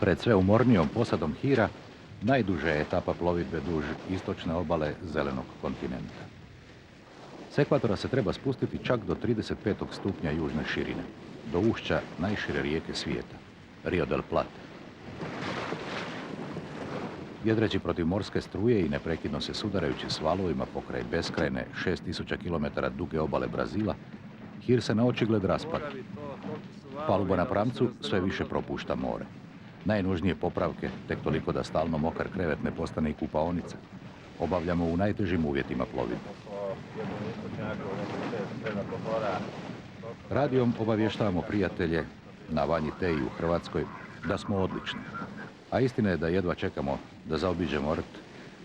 Pred sve umornijom posadom hira, najduža je etapa plovidbe duž istočne obale zelenog kontinenta. S ekvatora se treba spustiti čak do 35. stupnja južne širine, do ušća najšire rijeke svijeta, Rio del Plate. Jedreći protiv morske struje i neprekidno se sudarajući s valovima pokraj beskrajne 6000 km duge obale Brazila, hir se na očigled raspada. Paluba na pramcu sve više propušta more. Najnužnije popravke, tek toliko da stalno mokar krevet ne postane i kupaonica, obavljamo u najtežim uvjetima plovidbe. Radijom obavještavamo prijatelje na Vanji Teji u Hrvatskoj da smo odlični. A istina je da jedva čekamo da zaobiđemo rt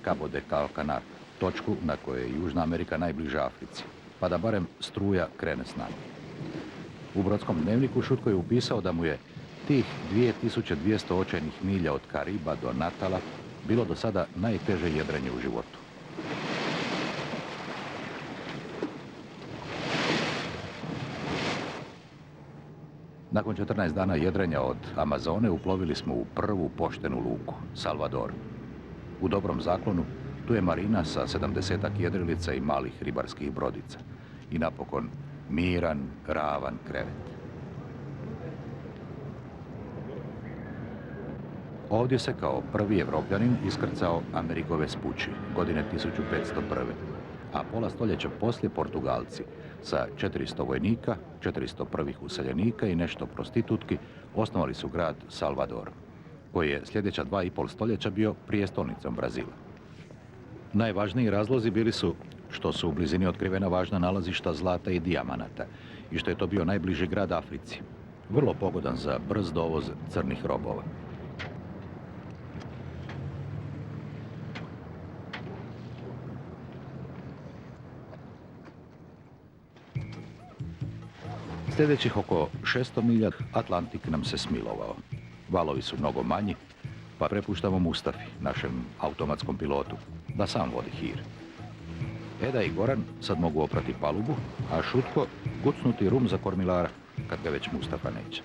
Cabo de Calcanar, točku na kojoj je Južna Amerika najbliža Africi, pa da barem struja krene s nama. U brodskom dnevniku Šutko je upisao da mu je tih 2200 očajnih milja od Kariba do Natala bilo do sada najteže jedrenje u životu. Nakon 14 dana jedrenja od Amazone uplovili smo u prvu poštenu luku, Salvador. U dobrom zaklonu tu je marina sa 70-ak jedrilica i malih ribarskih brodica. I napokon miran, ravan krevet. Ovdje se kao prvi Evropljanin iskrcao Amerigo Vespucci godine 1501. A pola stoljeća poslije Portugalci sa 400 vojnika, 400 prvih useljenika i nešto prostitutki osnovali su grad Salvador, koji je sljedeća 2,5 stoljeća bio prijestolnicom Brazila. Najvažniji razlozi bili su što su u blizini otkrivena važna nalazišta zlata i dijamanata i što je to bio najbliži grad Africi, vrlo pogodan za brz dovoz crnih robova. Sljedećih oko 600 milja Atlantik nam se smilovao. Valovi su mnogo manji, pa prepuštamo Mustafi, našem automatskom pilotu, da sam vodi hir. Eda i Goran sad mogu oprati palubu, a Šutko kucnuti rum za kormilara, kad ga već Mustafa neće.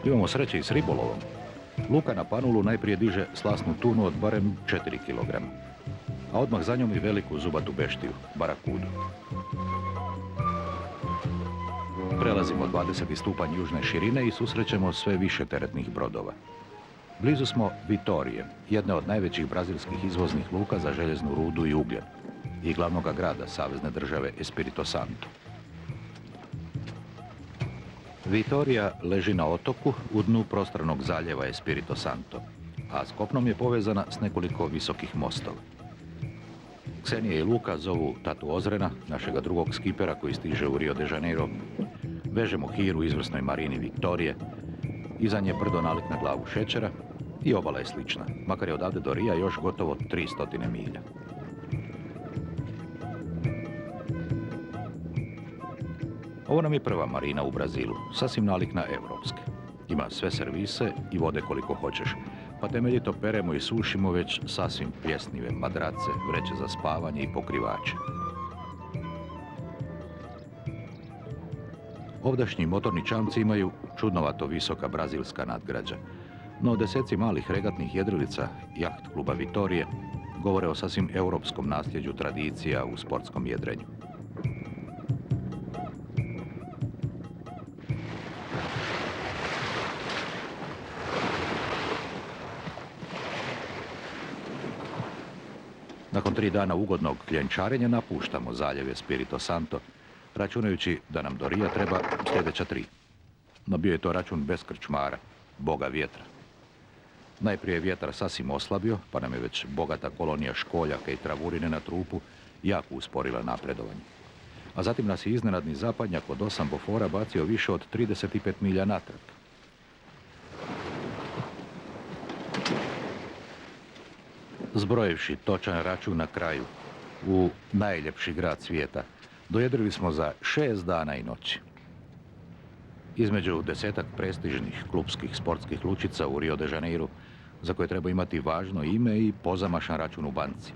Imamo sreće i s ribolovom. Luka na Panulu najprije diže slasnu tunu od barem 4 kg, a odmah za njom i veliku zubatu beštiju, barakudu. Prelazimo 20. stupanj južne širine i susrećemo sve više teretnih brodova. Blizu smo Vitorije, jedne od najvećih brazilskih izvoznih luka za željeznu rudu i ugljen, i glavnoga grada savezne države Espirito Santo. Vitorija leži na otoku u dnu prostranog zaljeva Espirito Santo, a s kopnom je povezana s nekoliko visokih mostova. Ksenija i Luka zovu tatu Ozrena, našega drugog skipera koji stiže u Rio de Janeiro. Vežemo hir u izvrsnoj marini Viktorije, iza nje brdo nalik na glavu šećera i obala je slična, makar je odavde do Rija još gotovo 300 milja. Ovo nam je prva marina u Brazilu, sasvim nalik na europske. Ima sve servise i vode koliko hoćeš, pa temeljito peremo i sušimo već sasvim pljesnive madrace, vreće za spavanje i pokrivače. Ovdašnji motorni čamci imaju čudnovato visoka brazilska nadgrađa, no deseci malih regatnih jedrilica jaht kluba Vitorije govore o sasvim europskom nasljeđu tradicija u sportskom jedrenju. Nakon 3 dana ugodnog kljenčarenja napuštamo zaljev Espirito Santo, računajući da nam do Rija treba sljedeća 3. No bio je to račun bez krčmara, boga vjetra. Najprije je vjetar sasvim oslabio, pa nam je već bogata kolonija školjaka i travurine na trupu jako usporila napredovanje. A zatim nas je iznenadni zapadnjak od 8 bofora bacio više od 35 milja natrag. Zbrojivši točan račun na kraju, u najljepši grad svijeta, dojedrili smo za 6 dana i noći. Između 10-ak prestižnih klubskih sportskih lučica u Rio de Janeiru za koje treba imati važno ime i pozamašan račun u banci.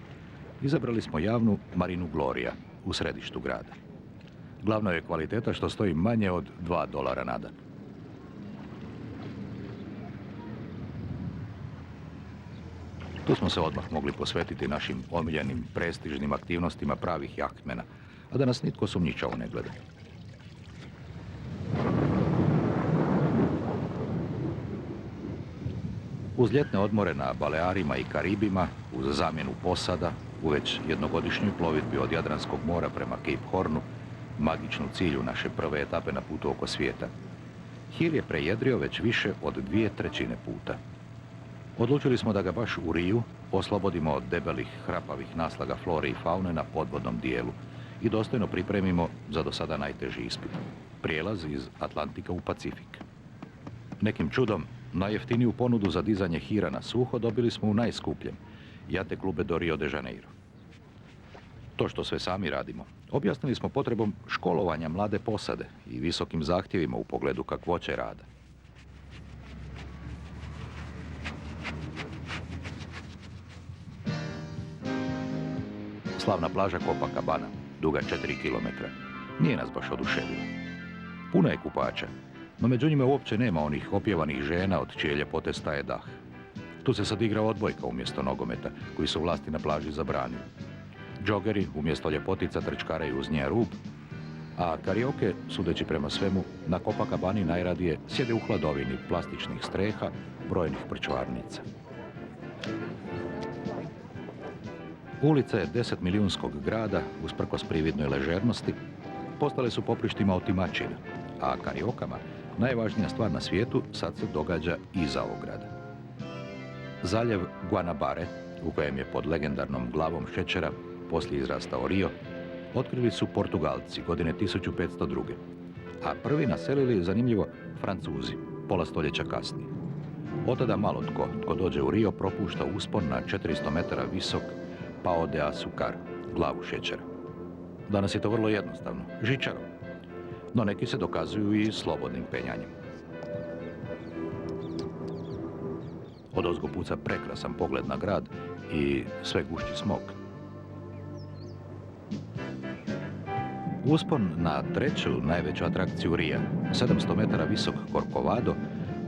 Izabrali smo javnu Marinu Gloria u središtu grada. Glavno je kvaliteta što stoji manje od $2 na dan. Tu smo se odmah mogli posvetiti našim omiljenim prestižnim aktivnostima pravih jahtmena, a da nas nitko sumnjičavo ne gleda. Uz ljetne odmore na Balearima i Karibima, uz zamjenu posada, u već jednogodišnjoj plovidbi od Jadranskog mora prema Cape Hornu, magičnu cilju naše prve etape na putu oko svijeta, Hir je prejedrio već više od 2/3 puta. Odlučili smo da ga baš u Riju oslobodimo od debelih, hrapavih naslaga flore i faune na podvodnom dijelu i dostojno pripremimo za do sada najteži ispit. Prijelaz iz Atlantika u Pacifik. Nekim čudom, najjeftiniju ponudu za dizanje hira na suho dobili smo u najskupljem, Jate klube do Rio de Janeiro. To što sve sami radimo, objasnili smo potrebom školovanja mlade posade i visokim zahtjevima u pogledu kakvoće rada. Slavna plaža Copacabana, duga 4 km, nije nas baš oduševila. Puno je kupača, no među njima uopće nema onih opjevanih žena od čije ljepote staje dah. Tu se sad igra odbojka umjesto nogometa, koji su vlasti na plaži zabranili. Džogeri umjesto ljepotica trčkaraju uz nje rub, a karioke, sudeći prema svemu, na Copacabani najradije sjede u hladovini plastičnih streha, brojnih prčvarnica. Ulice 10-milijunskog grada, usprkos prividnoj ležernosti, postale su poprištima otimačina, a kariokama najvažnija stvar na svijetu sad se događa iza ograda. Zaljev Guanabare, u kojem je pod legendarnom glavom šećera poslije izrastao Rio, otkrili su Portugalci godine 1502. A prvi naselili, zanimljivo, Francuzi, pola stoljeća kasnije. Otada malo tko dođe u Rio propušta uspon na 400 metara visok Pao de Açúcar, glavu šećera. Danas je to vrlo jednostavno, žičarom. No neki se dokazuju i slobodnim penjanjem. Odozgo puca prekrasan pogled na grad i sve gušći smog. Uspon na treću najveću atrakciju Rija, 700 metara visok Corcovado,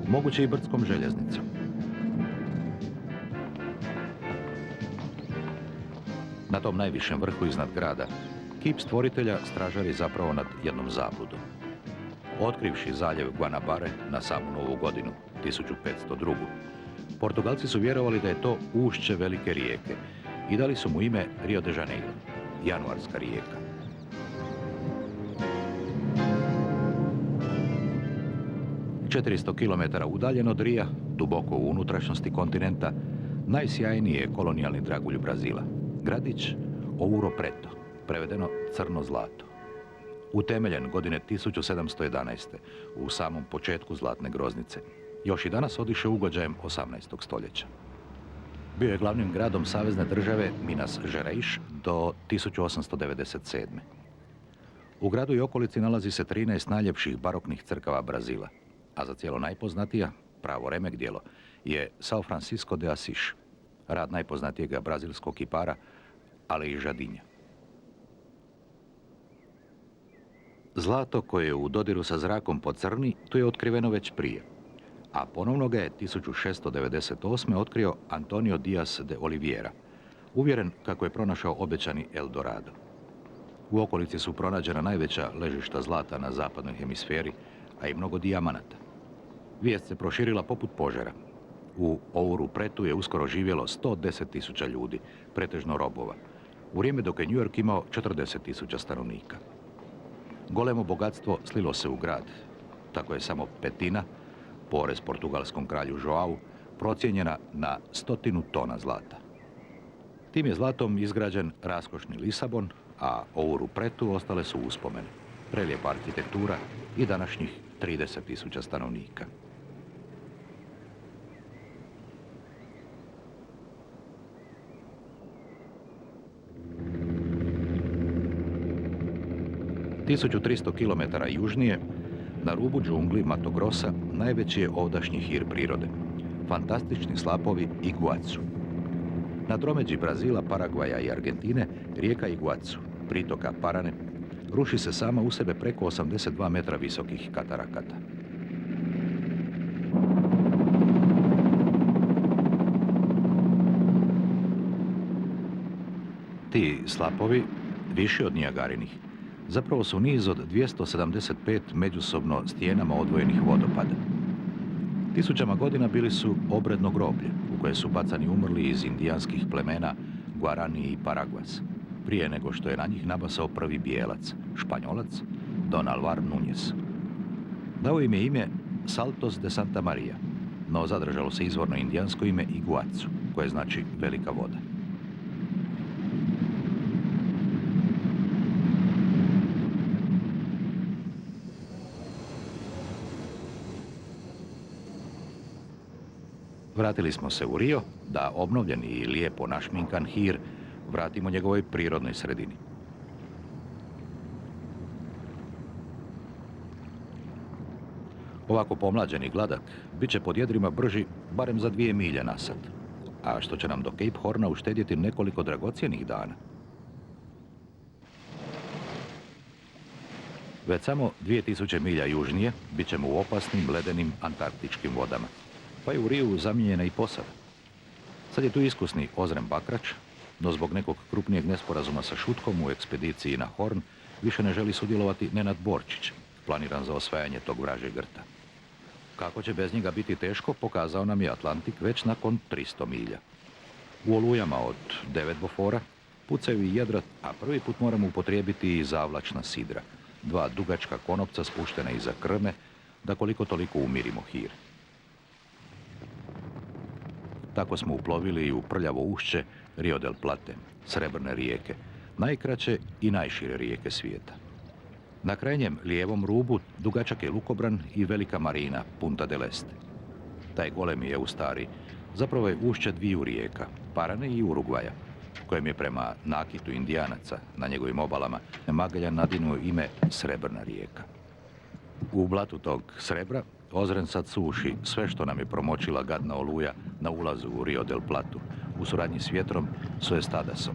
moguće i brdskom željeznicom. Na tom najvišem vrhu iznad grada, kip stvoritelja stražari zapravo nad jednom zabludom. Otkrivši zaljev Guanabare na samu Novu godinu, 1502. Portugalci su vjerovali da je to ušće velike rijeke i dali su mu ime Rio de Janeiro, januarska rijeka. ...400 km udaljen od Rija, duboko u unutrašnjosti kontinenta, najsjajniji je kolonijalni dragulj Brazila, gradić Ouro Preto, prevedeno crno zlato. Utemeljen godine 1711. u samom početku zlatne groznice, još i danas odiše ugođajem 18. stoljeća. Bio je glavnim gradom savezne države Minas Gerais do 1897. U gradu i okolici nalazi se 13 najljepših baroknih crkava Brazila, a za cijelo najpoznatija, pravo remek djelo, je São Francisco de Assis, rad najpoznatijega brazilskog kipara, ali i Žadinja. Zlato koje je u dodiru sa zrakom pocrni, tu je otkriveno već prije, a ponovno ga je 1698. otkrio Antonio Dias de Oliveira, uvjeren kako je pronašao obećani Eldorado. U okolici su pronađena najveća ležišta zlata na zapadnoj hemisferi, a i mnogo dijamanata. Vijest se proširila poput požara. U Ouru Pretu je uskoro živjelo 110.000 ljudi, pretežno robova, u vrijeme dok je New York imao 40.000 stanovnika. Golemo bogatstvo slilo se u grad, tako je samo petina, porez portugalskom kralju Joau, procijenjena na 100 tona zlata. Tim je zlatom izgrađen raskošni Lisabon, a Ouru Pretu ostale su uspomene, prelijepa arhitektura i današnjih 30.000 stanovnika. Tisuću 300 km južnije, na rubu džungli Mato Grossa, najveći je ovdašnji hir prirode, fantastični slapovi Iguacu. Na tromeđi Brazila, Paragvaja i Argentine, rijeka Iguacu, pritoka Parane, ruši se sama u sebe preko 82 metra visokih katarakata. Ti slapovi, viši od Nijagarinih, zapravo su niz od 275 međusobno stijenama odvojenih vodopada. Tisućama godina bili su obredno groblje u koje su bacani umrli iz indijanskih plemena Guarani i Paraguas, prije nego što je na njih nabasao prvi bijelac, Španjolac, Don Alvar Núñez. Dao im je ime Saltos de Santa Maria, no zadržalo se izvorno indijansko ime Iguacu, koje znači velika voda. Vratili smo se u Rio, da obnovljeni i lijepo našminkan Hir vratimo njegovoj prirodnoj sredini. Ovako pomlađeni gladak bit će pod jedrima brži barem za 2 milje na sat, a što će nam do Cape Horna uštedjeti nekoliko dragocjenih dana. Već samo 2000 milja južnije bit ćemo u opasnim ledenim antarktičkim vodama, pa je u Riju zamijenjena i posada. Sad je tu iskusni Ozren Bakrač, no zbog nekog krupnijeg nesporazuma sa Šutkom u ekspediciji na Horn više ne želi sudjelovati Nenad Borčić, planiran za osvajanje tog vražjeg grta. Kako će bez njega biti teško, pokazao nam je Atlantik već nakon 300 milja. U olujama od 9 bofora pucaju i jedra, a prvi put moramo upotrijebiti i zavlačna sidra, 2 dugačka konopca spuštena iza krme, da koliko toliko umirimo Hir. Tako smo uplovili i u prljavo ušće Rio del Plate, srebrne rijeke, najkraće i najšire rijeke svijeta. Na krajnjem lijevom rubu dugačak je lukobran i velika marina Punta del Este. Taj golemi Eustari zapravo je ušće dviju rijeka, Parane i Urugvaja, kojem je prema nakitu Indijanaca na njegovim obalama Magellan nadinuo ime Srebrna rijeka. U blatu tog srebra Ozren sad suši sve što nam je promočila gadna oluja na ulazu u Rio del Platu, u suradnji s vjetrom Suestadasom,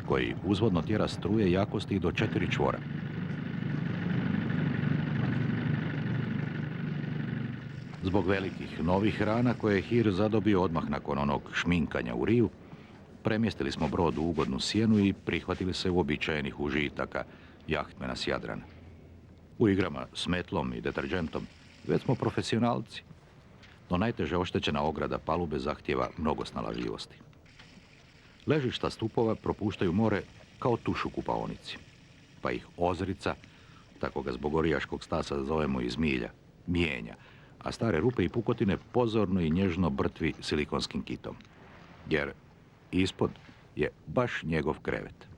koji uzvodno tjera struje jakosti do 4 čvora. Zbog velikih novih rana koje je Hir zadobio odmah nakon onog šminkanja u Riju, premjestili smo brod u ugodnu sjenu i prihvatili se uobičajenih užitaka jahtmena s Jadrana. U igrama s metlom i deterđentom već smo profesionalci, no najteže oštećena ograda palube zahtijeva mnogo snalažljivosti. Ležišta stupova propuštaju more kao tuš u kupaonici, pa ih ozrica, tako ga zbog orijaškog stasa zovemo iz milja, mijenja, a stare rupe i pukotine pozorno i nježno brtvi silikonskim kitom, jer ispod je baš njegov krevet.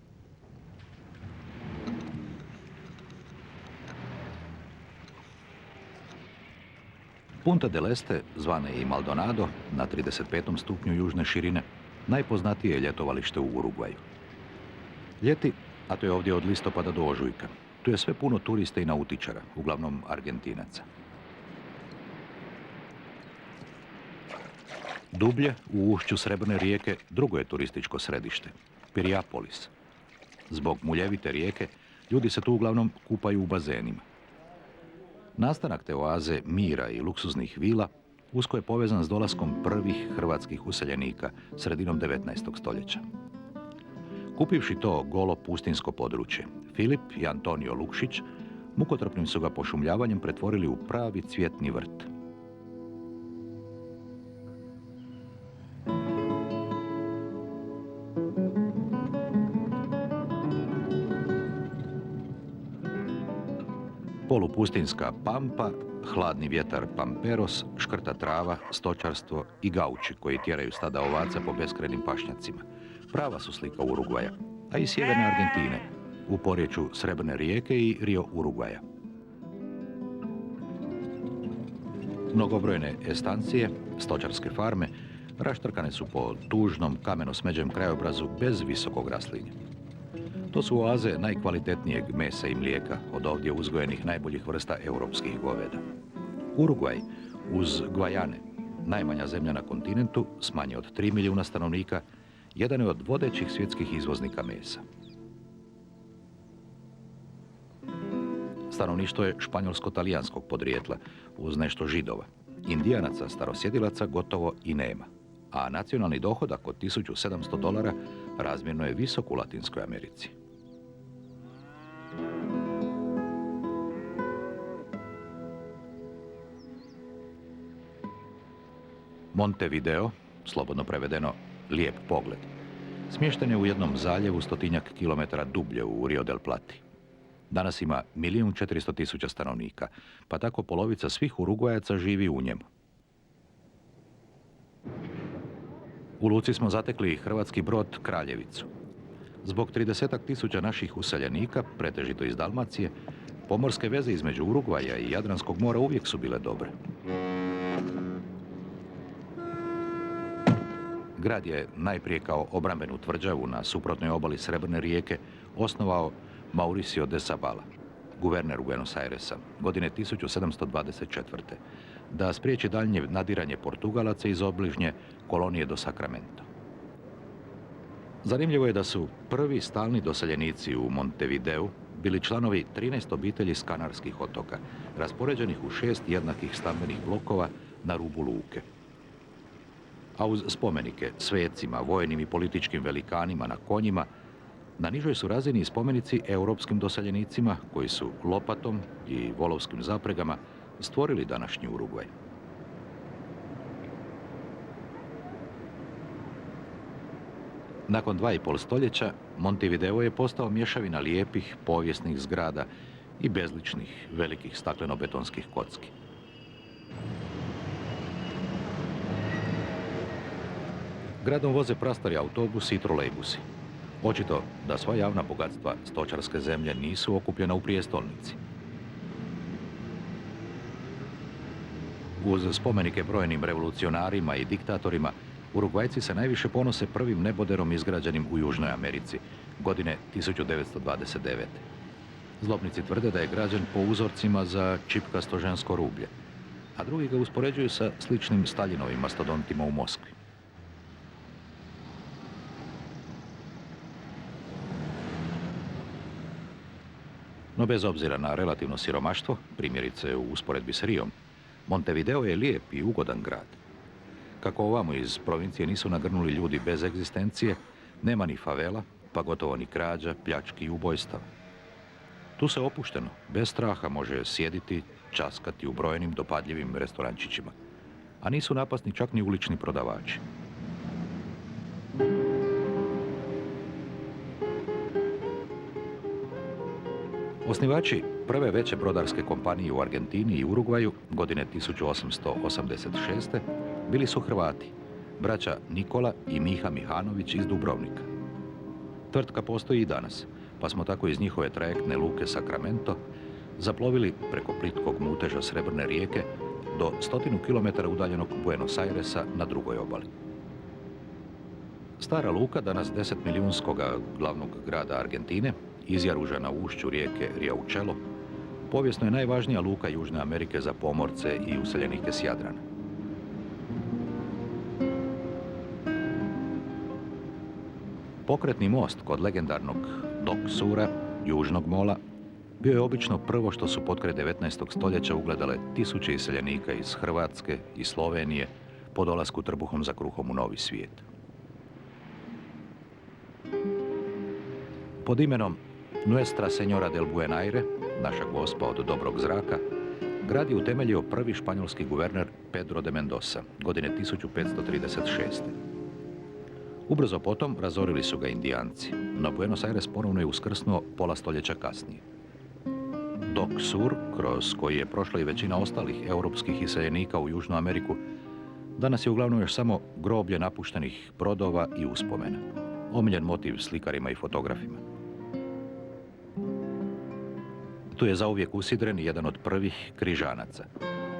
Punta del Este, zvana je i Maldonado, na 35. stupnju južne širine, najpoznatije je ljetovalište u Urugvaju. Ljeti, a to je ovdje od listopada do ožujka, tu je sve puno turista i nautičara, uglavnom Argentinaca. Dublje, u ušću Srebrne rijeke, drugo je turističko središte, Piriapolis. Zbog muljevite rijeke, ljudi se tu uglavnom kupaju u bazenima. Nastanak te oaze mira i luksuznih vila usko je povezan s dolaskom prvih hrvatskih useljenika sredinom 19. stoljeća. Kupivši to golo pustinsko područje, Filip i Antonio Lukšić mukotrpnim su ga pošumljavanjem pretvorili u pravi cvjetni vrt. Polupustinska pampa, hladni vjetar Pamperos, škrta trava, stočarstvo i gauči koji tjeraju stada ovaca po beskrajnim pašnjacima. Prava su slika Urugvaja, a i sjeverne Argentine, u porječju Srebrne rijeke i Rio Urugvaja. Mnogobrojne estancije, stočarske farme, raštrkane su po tužnom kameno-smeđem krajobrazu bez visokog raslinja. To su oaze najkvalitetnijeg mesa i mlijeka od ovdje uzgojenih najboljih vrsta europskih goveda. Urugvaj, uz Gvajane, najmanja zemlja na kontinentu s manje od 3 milijuna stanovnika, jedan je od vodećih svjetskih izvoznika mesa. Stanovništvo je španjolsko-talijanskog podrijetla, uz nešto Židova. Indijanaca, starosjedilaca gotovo i nema. A nacionalni dohodak od $1.700 razmjerno je visok u Latinskoj Americi. Montevideo, slobodno prevedeno lijep pogled, smješten je u jednom zaljevu 100 kilometara dublje u Rio del Plati. Danas ima 1.400.000 stanovnika, pa tako polovica svih Urugvajaca živi u njemu. U luci smo zatekli hrvatski brod Kraljevicu. Zbog 30.000 naših useljenika, pretežito iz Dalmacije, pomorske veze između Urugvaja i Jadranskog mora uvijek su bile dobre. Grad je najprije kao obrambenu tvrđavu na suprotnoj obali Srebrne rijeke osnovao Mauricio de Zabala, guverner Buenos Airesa, godine 1724. da spriječi daljnje nadiranje Portugalaca iz obližnje kolonije do Sacramento. Zanimljivo je da su prvi stalni doseljenici u Montevideu bili članovi 13 obitelji s Kanarskih otoka, raspoređenih u 6 jednakih stambenih blokova na rubu luke. A uz spomenike svecima, vojnim i političkim velikanima na konjima, na nižoj su razini spomenici europskim doseljenicima koji su lopatom i volovskim zapregama stvorili današnji Urugvaj. Nakon 2,5 stoljeća, Montevideo je postao mješavina lijepih, povijesnih zgrada i bezličnih, velikih stakleno-betonskih kocki. Gradom voze prastari autobusi i trolejbusi. Očito da sva javna bogatstva stočarske zemlje nisu okupljena u prijestolnici. Uz spomenike brojnim revolucionarima i diktatorima, Urugvajci se najviše ponose prvim neboderom izgrađenim u Južnoj Americi, godine 1929. Zlobnici tvrde da je građen po uzorcima za čipkasto žensko rublje, a drugi ga uspoređuju sa sličnim Staljinovim mastodontima u Moskvi. No bez obzira na relativno siromaštvo, primjerice u usporedbi s Rijom, Montevideo je lijep i ugodan grad. Kako ovamo iz provincije nisu nagrnuli ljudi bez egzistencije, nema ni favela, pa gotovo ni krađa, pljački i ubojstava. Tu se opušteno, bez straha može sjediti, časkati u brojnim dopadljivim restorančićima, a nisu napasni čak ni ulični prodavači. Osnivači prve veće brodarske kompanije u Argentini i Urugvaju godine 1886. bili su Hrvati, braća Nikola i Miha Mihanović iz Dubrovnika. Tvrtka postoji i danas, pa smo tako iz njihove trajektne luke Sacramento zaplovili preko plitkog muteža Srebrne rijeke do 100 km udaljenog Buenos Airesa na drugoj obali. Stara luka, danas 10-milijunskoga glavnog grada Argentine, izjaružena u ušću rijeke Riachuelo, povijesno je najvažnija luka Južne Amerike za pomorce i useljenike s Jadrana. Pokretni most kod legendarnog Dock Sura, Južnog mola, bio je obično prvo što su potkraj 19. stoljeća ugledale tisuće iseljenika iz Hrvatske i Slovenije po dolasku trbuhom za kruhom u novi svijet. Pod imenom Nuestra Señora del Buen Aire, naša gospa od dobrog zraka, grad je utemeljio prvi španjolski guverner Pedro de Mendoza, godine 1536. Ubrzo potom razorili su ga Indijanci, no Buenos Aires ponovno je uskrsnuo pola stoljeća kasnije. Dock Sur, kroz koji je prošla i većina ostalih europskih iseljenika u Južnu Ameriku, danas je uglavnom još samo groblje napuštenih brodova i uspomena, omiljen motiv slikarima i fotografima. Tu je zauvijek usidren jedan od prvih križanaca,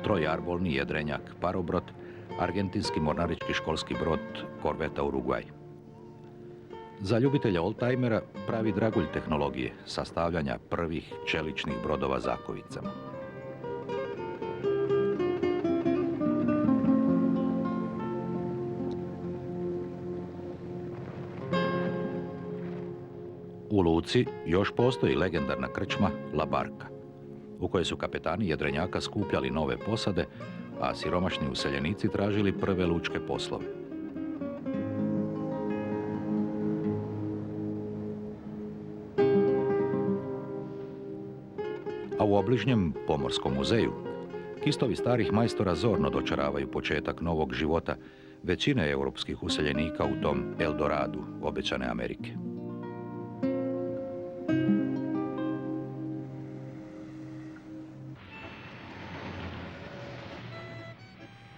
trojarbolni jedrenjak parobrod, argentinski mornarički školski brod korveta Urugvaj. Za ljubitelja oldtimera pravi dragulj tehnologije sastavljanja prvih čeličnih brodova zakovicama. U luci još postoji legendarna krčma La Barca, u kojoj su kapetani jedrenjaka skupljali nove posade, a siromašni useljenici tražili prve lučke poslove. A u obližnjem Pomorskom muzeju kistovi starih majstora zorno dočaravaju početak novog života većine europskih useljenika u tom Eldoradu obećane Amerike.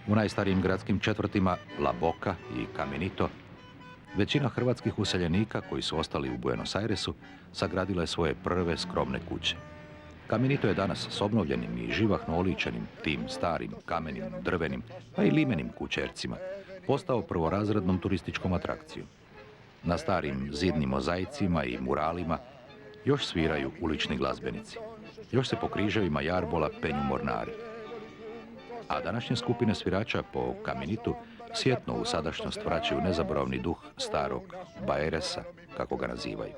U najstarijim gradskim četvrtima La Boca i Caminito većina hrvatskih useljenika koji su ostali u Buenos Airesu sagradila je svoje prve skromne kuće. Caminito je danas s obnovljenim i živahno oličenim tim starim, kamenim, drvenim, pa i limenim kućercima postao prvorazrednom turističkom atrakcijom. Na starim zidnim mozaicima i muralima još sviraju ulični glazbenici. Još se po križevima jarbola penju mornari. A današnje skupine svirača po Caminitu sjetno u sadašnjost vraćaju nezaboravni duh starog Baeresa, kako ga nazivaju.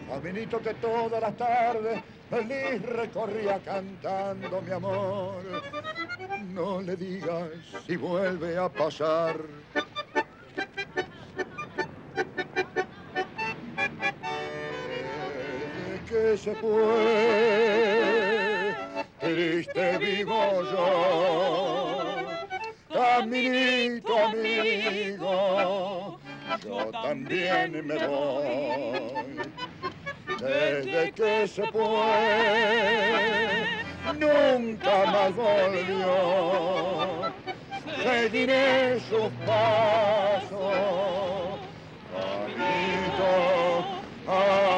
Caminito que todas las tardes feliz recorría cantando mi amor. No le digas si vuelve a pasar. Desde que se fue, triste vivo yo. Caminito amigo, yo también me voy. Desde que se fue, nunca más volvió. Seguiré sus pasos, Caminito, adiós.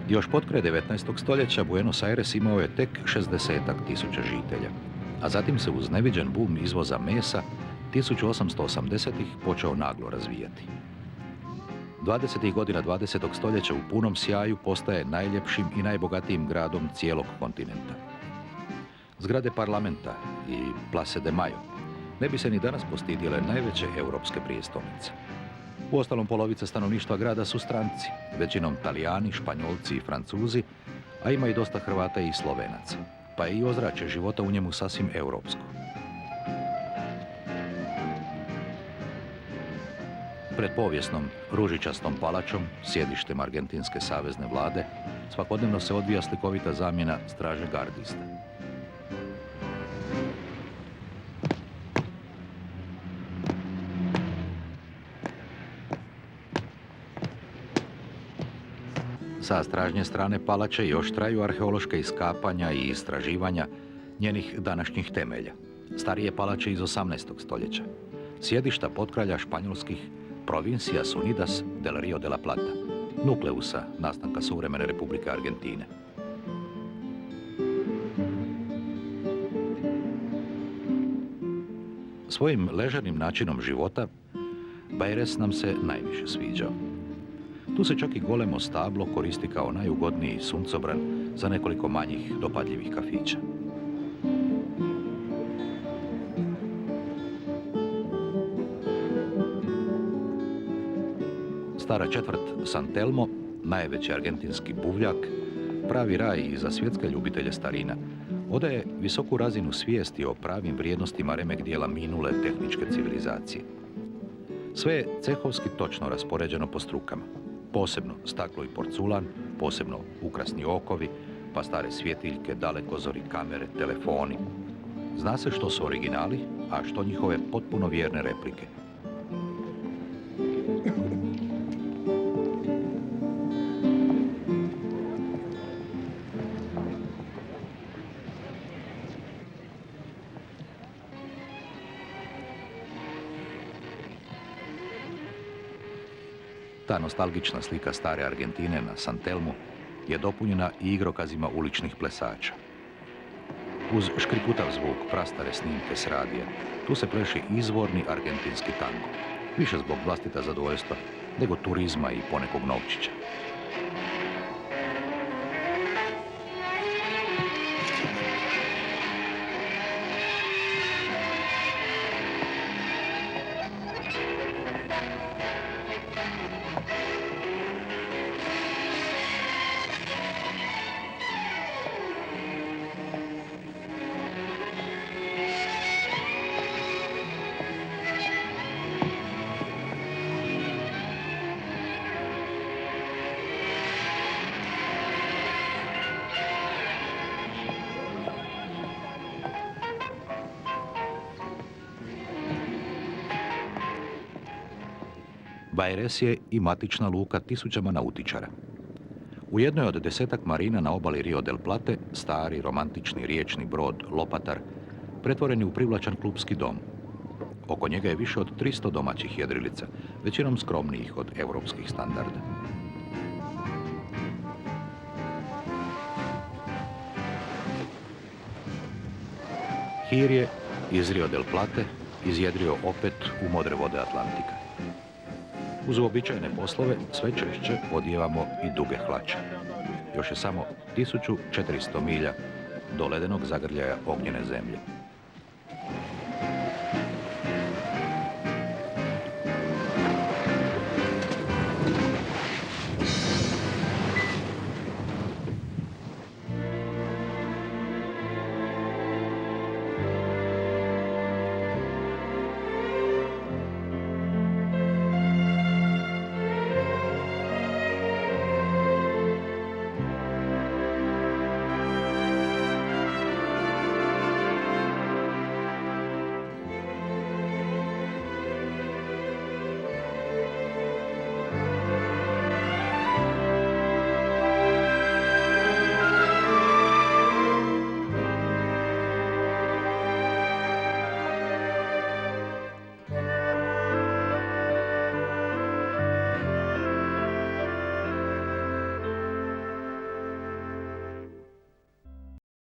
Još potkraj 19. stoljeća Buenos Aires imao je tek 60-ak tisuća žitelja, a zatim se uz neviđen bum izvoza mesa 1880-ih počeo naglo razvijati. 20. godina 20. stoljeća u punom sjaju postaje najljepšim i najbogatijim gradom cijelog kontinenta. Zgrade parlamenta i Place de Mayo ne bi se ni danas postidjele najveće europske prijestolnice. Uostalom, polovica stanovništva grada su stranci, većinom Talijani, Španjolci i Francuzi, a ima i dosta Hrvata i Slovenaca, pa je i ozračje života u njemu sasvim europsko. Pred povijesnom ružičastom palačom, sjedištem argentinske savezne vlade, svakodnevno se odvija slikovita zamjena straže gardista. Sa stražnje strane palače još traju arheološka iskapanja i istraživanja njenih današnjih temelja. Starije palače iz 18. stoljeća. Sjedišta potkralja španjolskih Provincias Unidas del Rio de la Plata, nukleusa nastanka suvremene Republike Argentine. Svojim ležernim načinom života Baeres nam se najviše sviđao. Tu se čak i golemo stablo koristi kao najugodniji suncobran za nekoliko manjih dopadljivih kafića. Stara četvrt San Telmo, najveći argentinski buvljak, pravi raj i za svjetske ljubitelje starina, odaje visoku razinu svijesti o pravim vrijednostima remek dijela minule tehničke civilizacije. Sve je cehovski točno raspoređeno po strukama. Posebno staklo i porculan, posebno ukrasni okovi, pa stare svjetiljke, dalekozori, kamere, telefoni. Zna se što su originali, a što njihove potpuno vjerne replike. Ta nostalgična slika stare Argentine na San Telmu je dopunjena i igrokazima uličnih plesača. Uz škriputav zvuk prastare snimke s radija, tu se pleši izvorni argentinski tango. Više zbog vlastita zadovoljstva, nego turizma i ponekog novčića. Baires je i matična luka tisućama nautičara. U jednoj od 10-ak marina na obali Rio del Plate, stari romantični riječni brod Lopatar pretvoren je u privlačan klupski dom. Oko njega je više od 300 domaćih jedrilica, većinom skromnijih od europskih standarda. Hir je iz Rio del Plate izjedrio opet u modre vode Atlantika. Uz uobičajene poslove sve češće odijevamo i duge hlače. Još je samo 1400 milja do ledenog zagrljaja ognjene zemlje.